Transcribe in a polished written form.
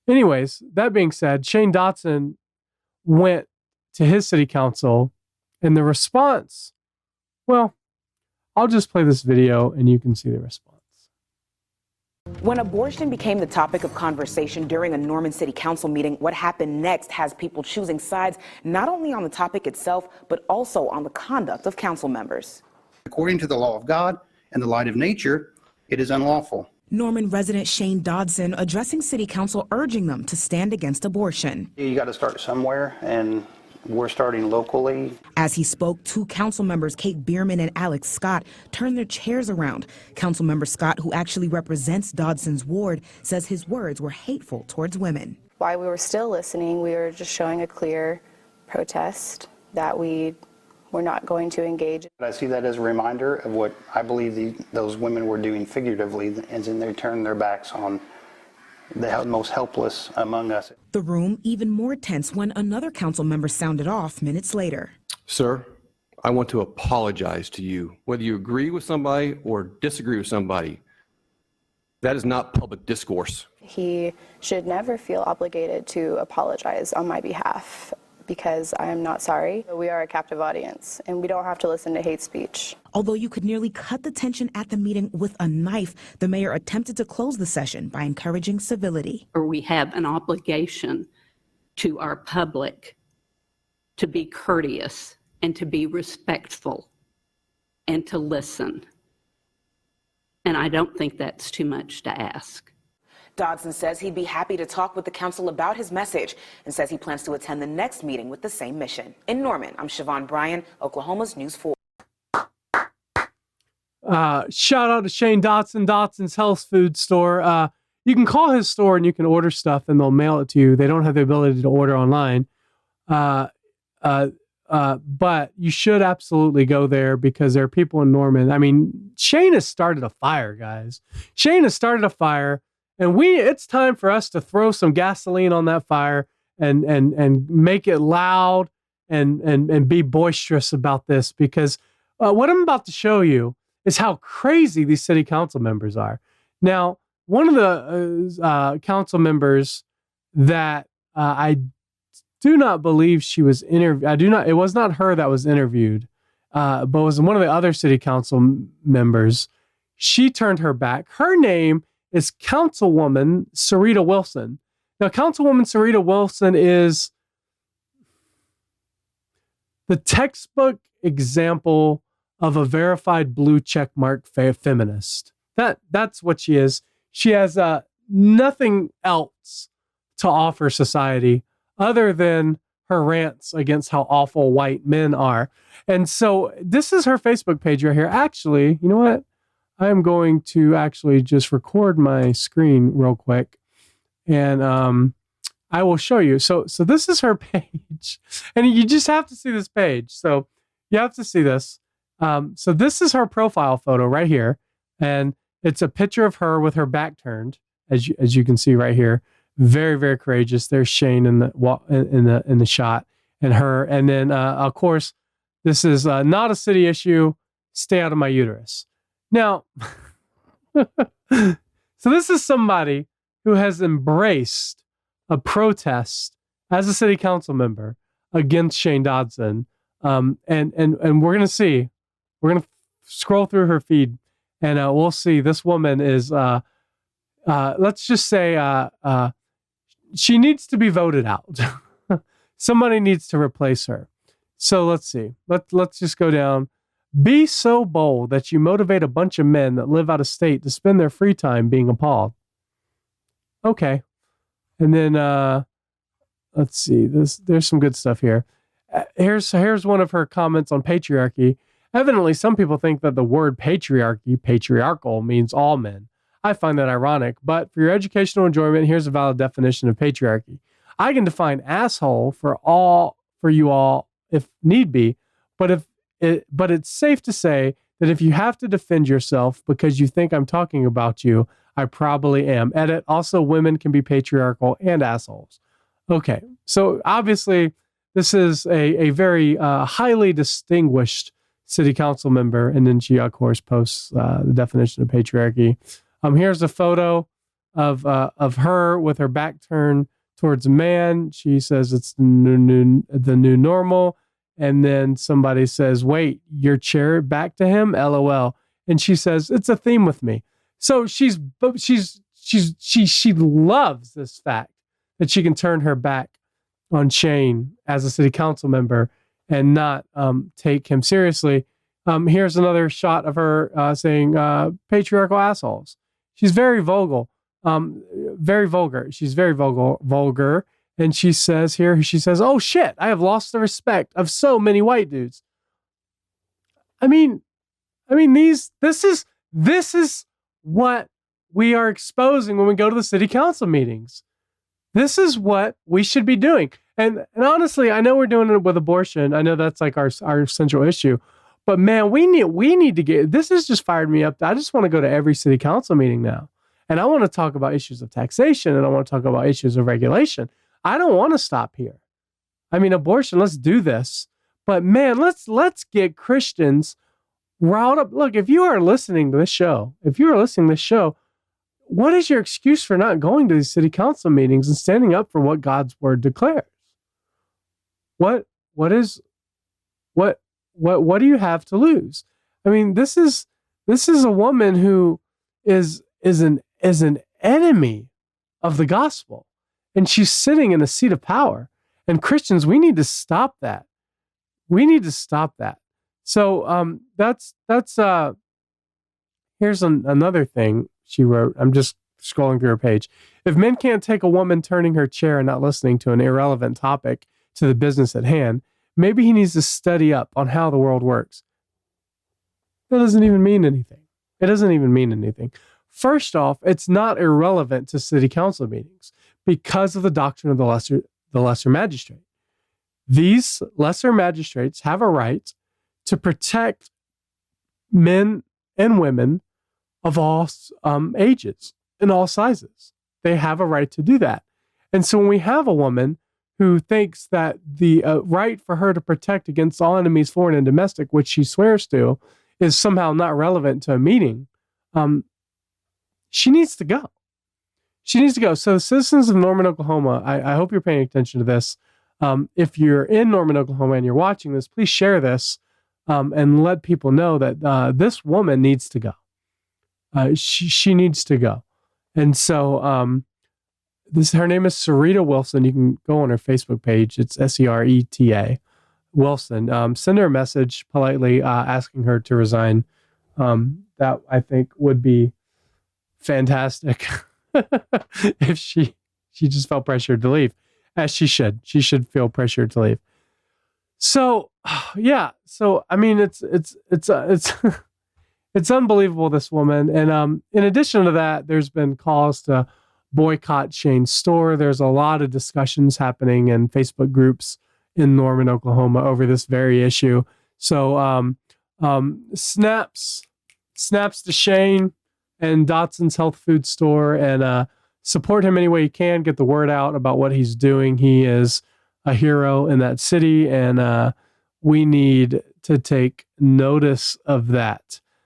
Anyways, that being said, Shane Dotson went to his city council, and the response, well, I'll just play this video and you can see the response. When abortion became the topic of conversation during a Norman City Council meeting, what happened next has people choosing sides not only on the topic itself, but also on the conduct of council members. According to the law of God and the light of nature, it is unlawful. Norman resident Shane Dodson addressing City Council, urging them to stand against abortion. You got to start somewhere, and we're starting locally. As he spoke, two council members, Kate Bierman and Alex Scott, turned their chairs around. Council member Scott, who actually represents Dodson's ward, says his words were hateful towards women. While we were still listening, we were just showing a clear protest that we were not going to engage. I see that as a reminder of what I believe those women were doing figuratively, as in they turned their backs on the most helpless among us. The room even more tense when another council member sounded off minutes later. Sir, I want to apologize to you. Whether you agree with somebody or disagree with somebody, that is not public discourse. He should never feel obligated to apologize on my behalf, because I am not sorry. We are a captive audience, and we don't have to listen to hate speech. Although you could nearly cut the tension at the meeting with a knife, the mayor attempted to close the session by encouraging civility. Or we have an obligation to our public to be courteous and to be respectful and to listen. And I don't think that's too much to ask. Dodson says he'd be happy to talk with the council about his message and says he plans to attend the next meeting with the same mission. In Norman, I'm Siobhan Bryan, Oklahoma's News 4. Shout out to Shane Dotson, Dotson's Health Food Store. You can call his store and you can order stuff and they'll mail it to you. They don't have the ability to order online. But you should absolutely go there because there are people in Norman. I mean, Shane has started a fire, guys. Shane has started a fire. And it's time for us to throw some gasoline on that fire and make it loud and be boisterous about this, because what I'm about to show you is how crazy these city council members are. Now, one of the council members that I do not believe she was interviewed. It was not her that was interviewed, but it was one of the other city council members. She turned her back. Her name is Councilwoman Sarita Wilson. Now, Councilwoman Sarita Wilson is the textbook example of a verified blue checkmark feminist. That's what she is. She has nothing else to offer society other than her rants against how awful white men are. And so this is her Facebook page right here. Actually, you know what? I'm going to actually just record my screen real quick and I will show you. So this is her page and you just have to see this page. So you have to see this. So this is her profile photo right here. And it's a picture of her with her back turned, as you can see right here. Very, very courageous. There's Shane in the shot and her. And then, of course, this is not a city issue. Stay out of my uterus. Now, so this is somebody who has embraced a protest as a city council member against Shane Dodson. And we're going to see, we're going to scroll through her feed and we'll see this woman is, let's just say, she needs to be voted out. Somebody needs to replace her. So let's see. Let's just go down. Be so bold that you motivate a bunch of men that live out of state to spend their free time being appalled. Okay. And then, let's see. There's some good stuff here. Here's one of her comments on patriarchy. Evidently, some people think that the word patriarchal, means all men. I find that ironic, but for your educational enjoyment, here's a valid definition of patriarchy. I can define asshole for you all if need be, but it's safe to say that if you have to defend yourself because you think I'm talking about you, I probably am. Edit. Also, women can be patriarchal and assholes. Okay, so obviously this is a very highly distinguished city council member, and then she, of course, posts the definition of patriarchy. Here's a photo of her with her back turned towards a man. She says it's the new normal. And then somebody says, wait, your chair back to him? LOL. And she says, it's a theme with me. So she loves this fact that she can turn her back on Shane as a city council member and not take him seriously. Here's another shot of her saying patriarchal assholes. She's very vulgar. Very vulgar. She's very vulgar. And she says, oh shit, I have lost the respect of so many white dudes. I mean, this is what we are exposing when we go to the city council meetings. This is what we should be doing. And honestly, I know we're doing it with abortion. I know that's like our central issue. But man, we need to get, this has just fired me up. I just want to go to every city council meeting now. And I want to talk about issues of taxation, and I want to talk about issues of regulation. I don't want to stop here. I mean, abortion, let's do this. But man, let's get Christians riled up. Look, if you are listening to this show, what is your excuse for not going to these city council meetings and standing up for what God's word declares? What do you have to lose? I mean, this is a woman who is an enemy of the gospel, and she's sitting in a seat of power. And Christians, we need to stop that. So that's here's another thing she wrote. I'm just scrolling through her page. If men can't take a woman turning her chair and not listening to an irrelevant topic to the business at hand, maybe he needs to study up on how the world works. That doesn't even mean anything. It doesn't even mean anything. First off, it's not irrelevant to city council meetings because of the doctrine of the lesser magistrate. These lesser magistrates have a right to protect men and women of all ages and all sizes. They have a right to do that. And so when we have a woman who thinks that the right for her to protect against all enemies, foreign and domestic, which she swears to, is somehow not relevant to a meeting, she needs to go. She needs to go. So citizens of Norman, Oklahoma, I hope you're paying attention to this. If you're in Norman, Oklahoma, and you're watching this, please share this and let people know that this woman needs to go. She needs to go. And so her name is Sarita Wilson. You can go on her Facebook page. It's Sereta Wilson. Send her a message politely asking her to resign. That I think would be fantastic if she just felt pressured to leave, as she should. She should feel pressured to leave. So yeah. So I mean, it's it's unbelievable, this woman. And in addition to that, there's been calls to boycott Shane's store. There's a lot of discussions happening in Facebook groups in Norman, Oklahoma over this very issue. So snaps to Shane and Dotson's health food store, and support him any way you can. Get the word out about what he's doing. He is a hero in that city, and we need to take notice of that.